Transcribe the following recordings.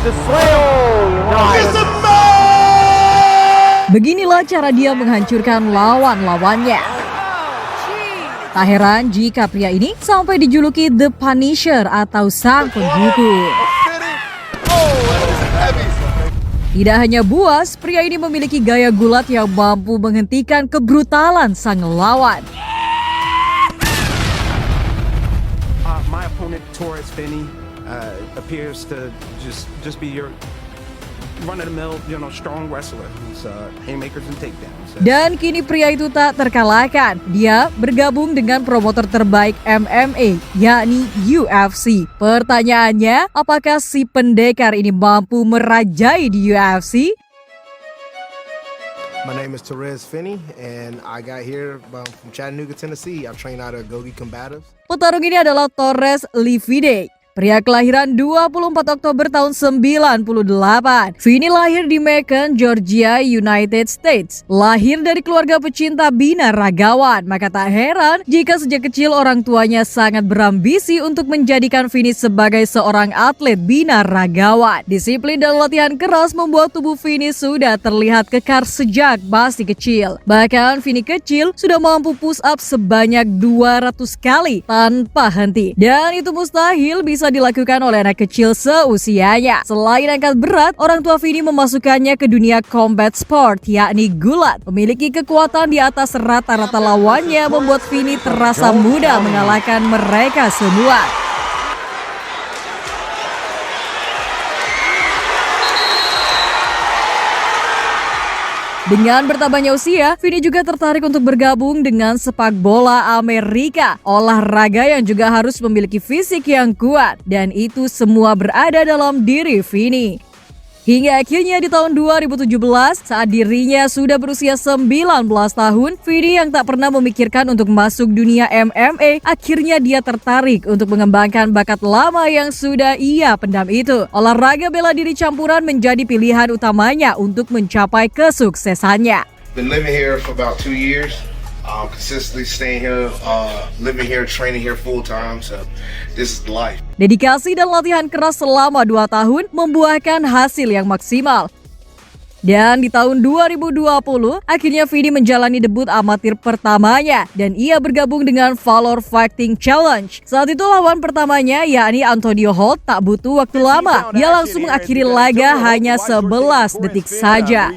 with the slam. It's a man! Beginilah cara dia menghancurkan lawan-lawannya. Tak heran jika pria ini sampai dijuluki The Punisher atau Sang Penghukum. Tidak hanya buas, pria ini memiliki gaya gulat yang mampu menghentikan kebrutalan sang lawan. My opponent, Torres Finney, appears to just be your run-of-the-mill, strong wrestler. Who's haymakers and takedowns. Dan kini pria itu tak terkalahkan. Dia bergabung dengan promotor terbaik MMA, yakni UFC. Pertanyaannya, apakah si pendekar ini mampu merajai di UFC? My name is Torres Finney, and I got here from Chattanooga, Tennessee. I train out of Gogi Combatives. Petarung ini adalah Torres Livide. Pria kelahiran 24 Oktober tahun 98. Finney lahir di Macon, Georgia, United States. Lahir dari keluarga pecinta binaragawan, maka tak heran jika sejak kecil orang tuanya sangat berambisi untuk menjadikan Finney sebagai seorang atlet binaragawan. Disiplin dan latihan keras membuat tubuh Finney sudah terlihat kekar sejak masih kecil. Bahkan Finney kecil sudah mampu push up sebanyak 200 kali tanpa henti. Dan itu mustahil bisa dilakukan oleh anak kecil seusianya. Selain angkat berat, orang tua Finney memasukkannya ke dunia combat sport, yakni gulat. Memiliki kekuatan di atas rata-rata lawannya membuat Finney terasa mudah mengalahkan mereka semua. Dengan bertambahnya usia, Finney juga tertarik untuk bergabung dengan sepak bola Amerika, olahraga yang juga harus memiliki fisik yang kuat, dan itu semua berada dalam diri Finney. Hingga akhirnya di tahun 2017, saat dirinya sudah berusia 19 tahun, Finney yang tak pernah memikirkan untuk masuk dunia MMA, akhirnya dia tertarik untuk mengembangkan bakat lama yang sudah ia pendam itu. Olahraga bela diri campuran menjadi pilihan utamanya untuk mencapai kesuksesannya. Been living here for about 2 years. Consistently staying here, living here, training here full time. So this is life. Dedikasi dan latihan keras selama 2 tahun membuahkan hasil yang maksimal. Dan di tahun 2020, akhirnya Finney menjalani debut amatir pertamanya dan ia bergabung dengan Valor Fighting Challenge. Saat itu lawan pertamanya, yakni Antonio Holt, tak butuh waktu lama. Dia langsung mengakhiri laga hanya 11 detik saja.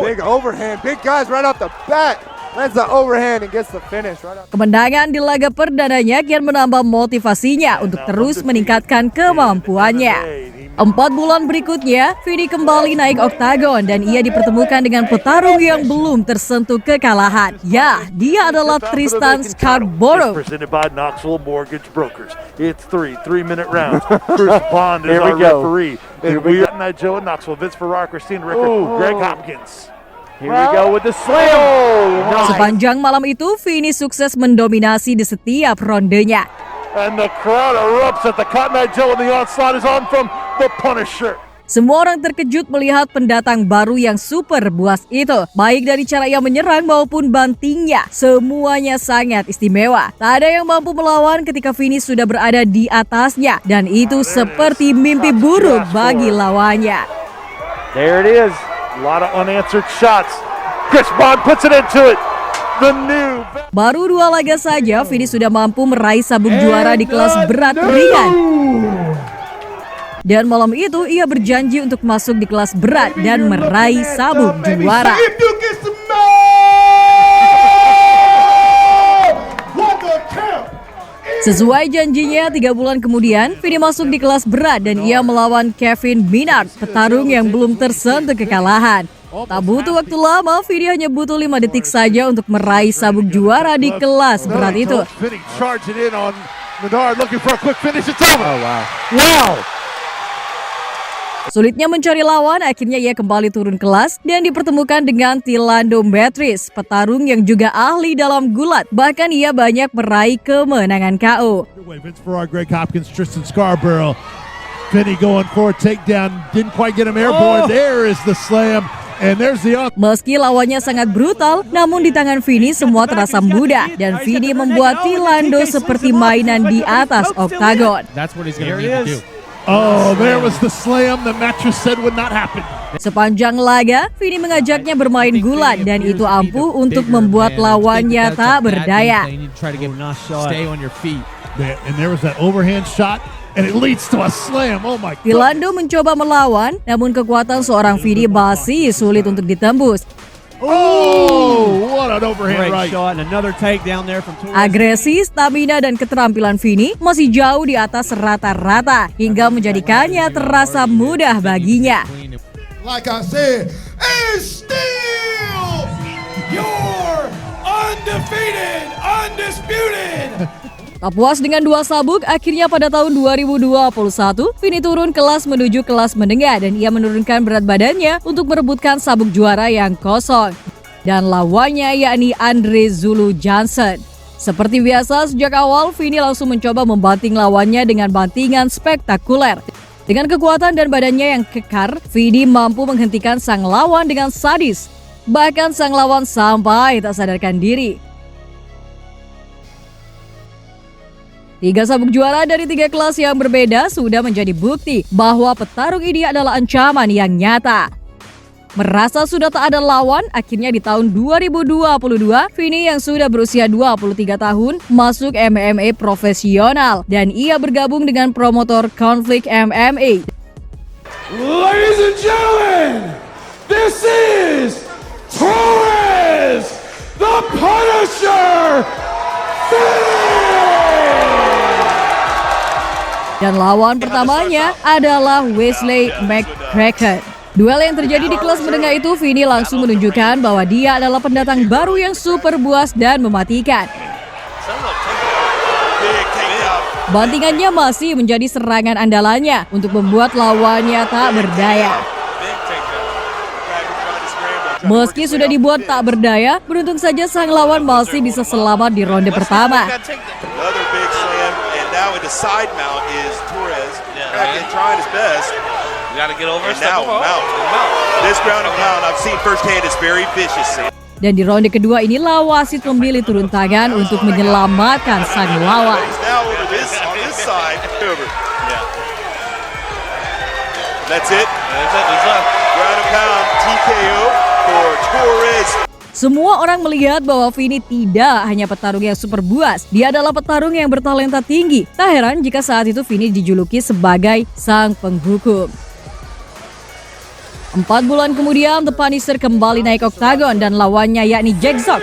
Big overhand, big guys right off the bat. Lands the overhand and gets the finish right off. Kemenangan di laga perdananya kian menambah motivasinya untuk terus meningkatkan kemampuannya. 4 bulan berikutnya, Finney kembali naik oktagon dan ia dipertemukan dengan petarung yang belum tersentuh kekalahan. Ya, dia adalah Tristan Scarborough. Presented by Knoxville Mortgage Brokers. It's 3-minute rounds. Bruce Bond is our referee. And we got Joe in Knoxville, Vince Ferrar, Christine Ricker, Greg Hopkins. Here we go with the slam. Sepanjang malam itu, Finney sukses mendominasi di setiap rondenya. And the crowd erupts at the Cotton Eye Joe, and the onslaught is on from the Punisher. Semua orang terkejut melihat pendatang baru yang super buas itu. Baik dari cara ia menyerang maupun bantingnya, semuanya sangat istimewa. Tak ada yang mampu melawan ketika Finney sudah berada di atasnya. Dan itu seperti mimpi buruk bagi lawannya. There it is. A lot of unanswered shots. Chris Bond puts it into it. The new... Baru 2 laga saja, Finney sudah mampu meraih sabuk juara di kelas berat ringan. Dan malam itu ia berjanji untuk masuk di kelas berat dan meraih sabuk juara. Sesuai janjinya, 3 bulan kemudian, Finney masuk di kelas berat dan ia melawan Kevin Minard, petarung yang belum tersentuh kekalahan. Tak butuh waktu lama, Finney hanya butuh 5 detik saja untuk meraih sabuk juara di kelas berat itu. Sulitnya mencari lawan, akhirnya ia kembali turun kelas dan dipertemukan dengan Philando Beatrice, petarung yang juga ahli dalam gulat. Bahkan ia banyak meraih kemenangan KO. Vince Ferrar, Greg Hopkins, Tristan Scarborough. Finney going for a takedown, didn't quite get him airborne. There is the slam. And there's the... Meski lawannya sangat brutal, namun di tangan Finney semua terasa mudah dan Finney membuat Philando seperti mainan di atas oktagon. That's what he's going to need to do. Oh, there was the slam the mattress said would not happen. Sepanjang laga, Vini mengajaknya bermain gulat dan itu ampuh untuk membuat lawannya tak berdaya. And there was that overhand shot, and it leads to a slam. Oh my God. Philando mencoba melawan, namun kekuatan seorang Vini masih sulit untuk ditembus. Oh, what an overhand right. shot and another takedown there from Torres. Agresi, stamina, dan keterampilan Vini masih jauh di atas rata-rata hingga menjadikannya terasa mudah baginya. Like I said, and still you're undefeated, undisputed. Tak puas dengan 2 sabuk, akhirnya pada tahun 2021, Vini turun kelas menuju kelas menengah dan ia menurunkan berat badannya untuk merebutkan sabuk juara yang kosong. Dan lawannya yakni Andre Zulu Johnson. Seperti biasa, sejak awal Vini langsung mencoba membanting lawannya dengan bantingan spektakuler. Dengan kekuatan dan badannya yang kekar, Vini mampu menghentikan sang lawan dengan sadis. Bahkan sang lawan sampai tak sadarkan diri. 3 sabuk juara dari 3 kelas yang berbeda sudah menjadi bukti bahwa petarung ini adalah ancaman yang nyata. Merasa sudah tak ada lawan, akhirnya di tahun 2022, Vini yang sudah berusia 23 tahun masuk MMA profesional dan ia bergabung dengan promotor Conflict MMA. Ladies and gentlemen, this is Torres, the Punisher, Dan lawan pertamanya adalah Wesley McCracken. Duel yang terjadi di kelas menengah itu, Vini langsung menunjukkan bahwa dia adalah pendatang baru yang super buas dan mematikan. Bantingannya masih menjadi serangan andalannya untuk membuat lawannya tak berdaya. Meski sudah dibuat tak berdaya, beruntung saja sang lawan masih bisa selamat di ronde pertama. Now with the side mount is Torres. Trying his best. You got to get over and now mount. This ground and pound I've seen firsthand is very vicious. Dan di ronde kedua inilah wasit memilih turun tangan untuk menyelamatkan sang lawan. Now over this on this side. Over. Yeah. That's it. That's it. Ground and pound TKO for Torres. Semua orang melihat bahwa Vini tidak hanya petarung yang super buas, dia adalah petarung yang bertalenta tinggi. Tak heran jika saat itu Vini dijuluki sebagai sang penghukum. 4 bulan kemudian, The Punisher kembali naik oktagon dan lawannya yakni Jack Sock.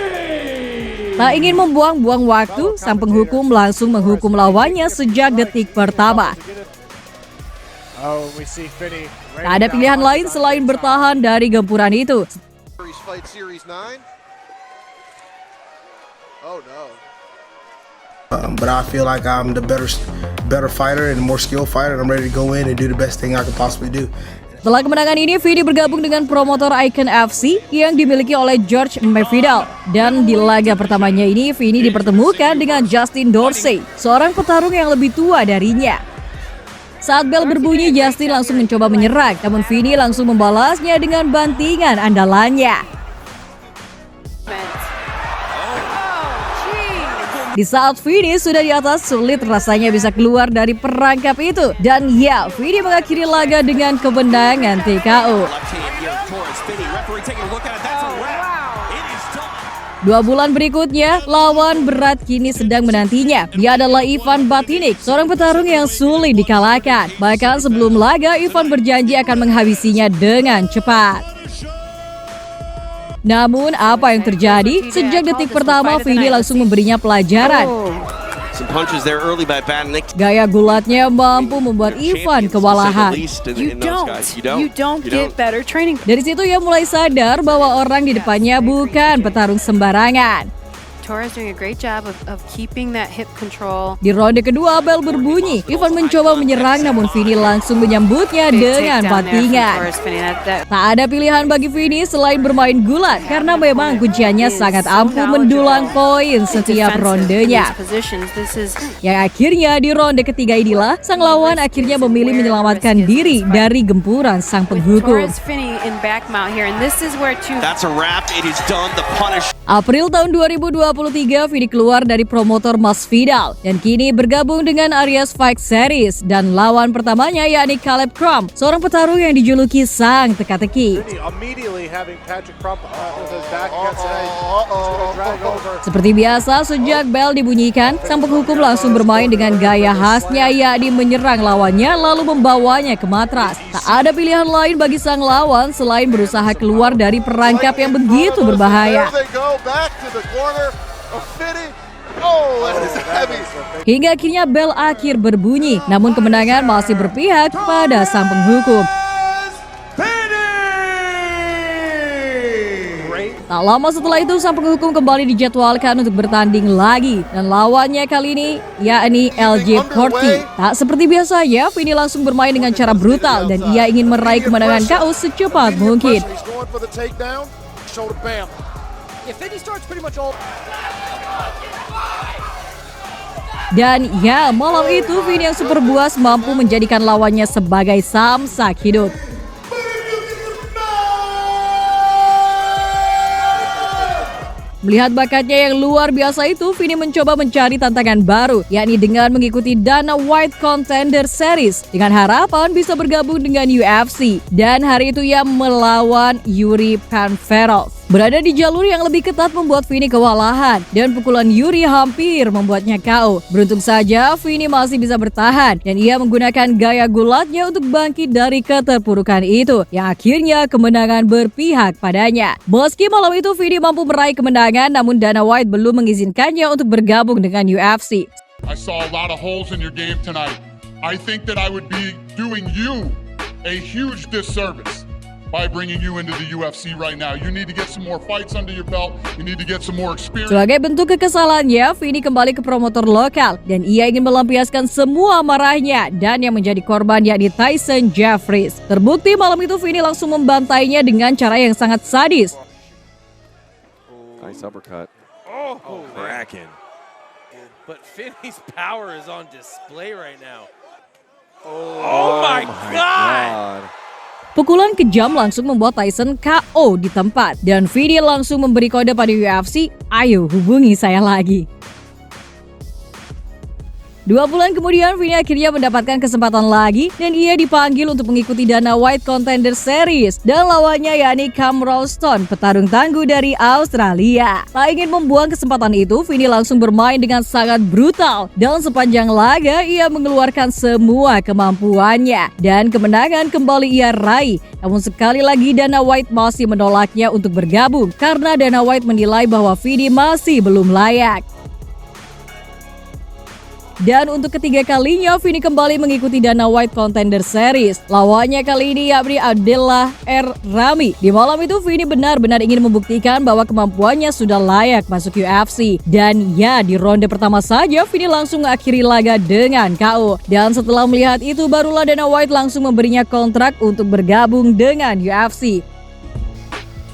Tak ingin membuang-buang waktu, sang penghukum langsung menghukum lawannya sejak detik pertama. Tak ada pilihan lain selain bertahan dari gempuran itu. But I feel like I'm the better fighter and more skilled fighter, and I'm ready to go in and do the best thing I can possibly do. Setelah kemenangan ini, Vini bergabung dengan promotor Icon FC yang dimiliki oleh George Masvidal. Dan di laga pertamanya ini, Vini dipertemukan dengan Justin Dorsey, seorang petarung yang lebih tua darinya. Saat bel berbunyi, Justin langsung mencoba menyerang, namun Vini langsung membalasnya dengan bantingan andalannya. Di saat Vini sudah di atas, sulit rasanya bisa keluar dari perangkap itu. Dan ya, Vini mengakhiri laga dengan kemenangan TKO. 2 bulan berikutnya, lawan berat kini sedang menantinya. Dia adalah Ivan Batinik, seorang petarung yang sulit dikalahkan. Bahkan sebelum laga, Ivan berjanji akan menghabisinya dengan cepat. Namun apa yang terjadi? Sejak detik pertama, Vini langsung memberinya pelajaran. Gaya gulatnya mampu membuat Ivan kewalahan. You don't get better training. Dari situ ia mulai sadar bahwa orang di depannya bukan petarung sembarangan. Torres doing a great job of keeping that hip control. Di ronde kedua, bel berbunyi. Ivan mencoba menyerang, namun Vini langsung menyambutnya dengan bantingan. Tak ada pilihan bagi Vini selain bermain gulat, karena memang kunciannya sangat ampuh mendulang poin setiap rondenya. Yang akhirnya di ronde ketiga inilah, sang lawan akhirnya memilih menyelamatkan diri dari gempuran sang penghukum. April tahun 2022, 2023, Vini keluar dari promotor Masvidal dan kini bergabung dengan Aries Fight Series dan lawan pertamanya yakni Caleb Crump, seorang petarung yang dijuluki sang teka-teki. Seperti biasa, sejak bel dibunyikan, sang penghukum langsung bermain dengan gaya khasnya yakni menyerang lawannya lalu membawanya ke matras. Tak ada pilihan lain bagi sang lawan selain berusaha keluar dari perangkap yang begitu berbahaya. Hingga akhirnya bel akhir berbunyi, namun kemenangan masih berpihak pada sang penghukum. Tak lama setelah itu, sang penghukum kembali dijadwalkan untuk bertanding lagi dan lawannya kali ini yakni LJ Porty. Tak seperti biasanya, Vini langsung bermain dengan cara brutal dan ia ingin meraih kemenangan KO secepat mungkin. Dan ya, malam itu Vini yang super buas mampu menjadikan lawannya sebagai samsak hidup. Melihat bakatnya yang luar biasa itu, Vini mencoba mencari tantangan baru, yakni dengan mengikuti Dana White Contender Series dengan harapan bisa bergabung dengan UFC. Dan hari itu ia melawan Yuri Panferov. Berada di jalur yang lebih ketat membuat Vini kewalahan dan pukulan Yuri hampir membuatnya KO. Beruntung saja Vini masih bisa bertahan dan ia menggunakan gaya gulatnya untuk bangkit dari keterpurukan itu yang akhirnya kemenangan berpihak padanya. Meski malam itu Vini mampu meraih kemenangan, namun Dana White belum mengizinkannya untuk bergabung dengan UFC. I saw a lot of holes in your game tonight. I think that I would be doing you a huge disservice by bringing you into the UFC right now. You need to get some more fights under your belt. You need to get some more experience. Sebagai bentuk kekesalannya, Vini kembali ke promotor lokal dan ia ingin melampiaskan semua amarahnya dan yang menjadi korban yakni Tyson Jeffries. Terbukti malam itu Vini langsung membantainya dengan cara yang sangat sadis. Nice uppercut. Oh, cracking. But Vinny's power is on display right now. Oh my God. Pukulan kejam langsung membuat Tyson KO di tempat dan Vini langsung memberi kode pada UFC, ayo hubungi saya lagi. 2 bulan kemudian, Vini akhirnya mendapatkan kesempatan lagi dan ia dipanggil untuk mengikuti Dana White Contender Series dan lawannya yakni Cam Ralston, petarung tangguh dari Australia. Tak ingin membuang kesempatan itu, Vini langsung bermain dengan sangat brutal dan sepanjang laga ia mengeluarkan semua kemampuannya dan kemenangan kembali ia raih. Namun sekali lagi Dana White masih menolaknya untuk bergabung karena Dana White menilai bahwa Vini masih belum layak. Dan untuk ketiga kalinya, Vini kembali mengikuti Dana White Contender Series. Lawannya kali ini yakni Abdullah R. Rami. Di malam itu, Vini benar-benar ingin membuktikan bahwa kemampuannya sudah layak masuk UFC. Dan ya, di ronde pertama saja, Vini langsung mengakhiri laga dengan KO. Dan setelah melihat itu, barulah Dana White langsung memberinya kontrak untuk bergabung dengan UFC.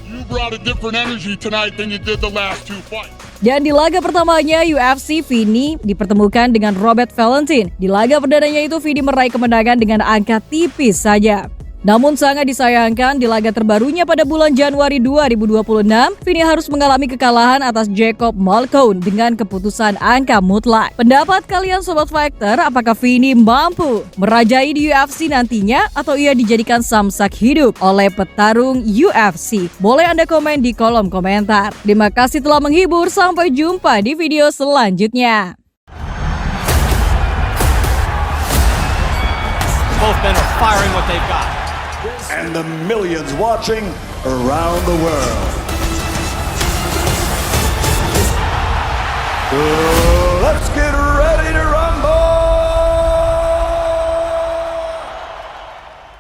You brought a different energy tonight than you did the last 2 fights. Dan di laga pertamanya UFC, Vini dipertemukan dengan Robert Valentin. Di laga perdananya itu Vini meraih kemenangan dengan angka tipis saja. Namun sangat disayangkan di laga terbarunya pada bulan Januari 2026, Vini harus mengalami kekalahan atas Jacob Malkoun dengan keputusan angka mutlak. Pendapat kalian Sobat Fighter, apakah Vini mampu merajai di UFC nantinya atau ia dijadikan samsak hidup oleh petarung UFC? Boleh Anda komen di kolom komentar. Terima kasih telah menghibur, sampai jumpa di video selanjutnya. Both men are firing what they've got. And the millions watching around the world. Let's get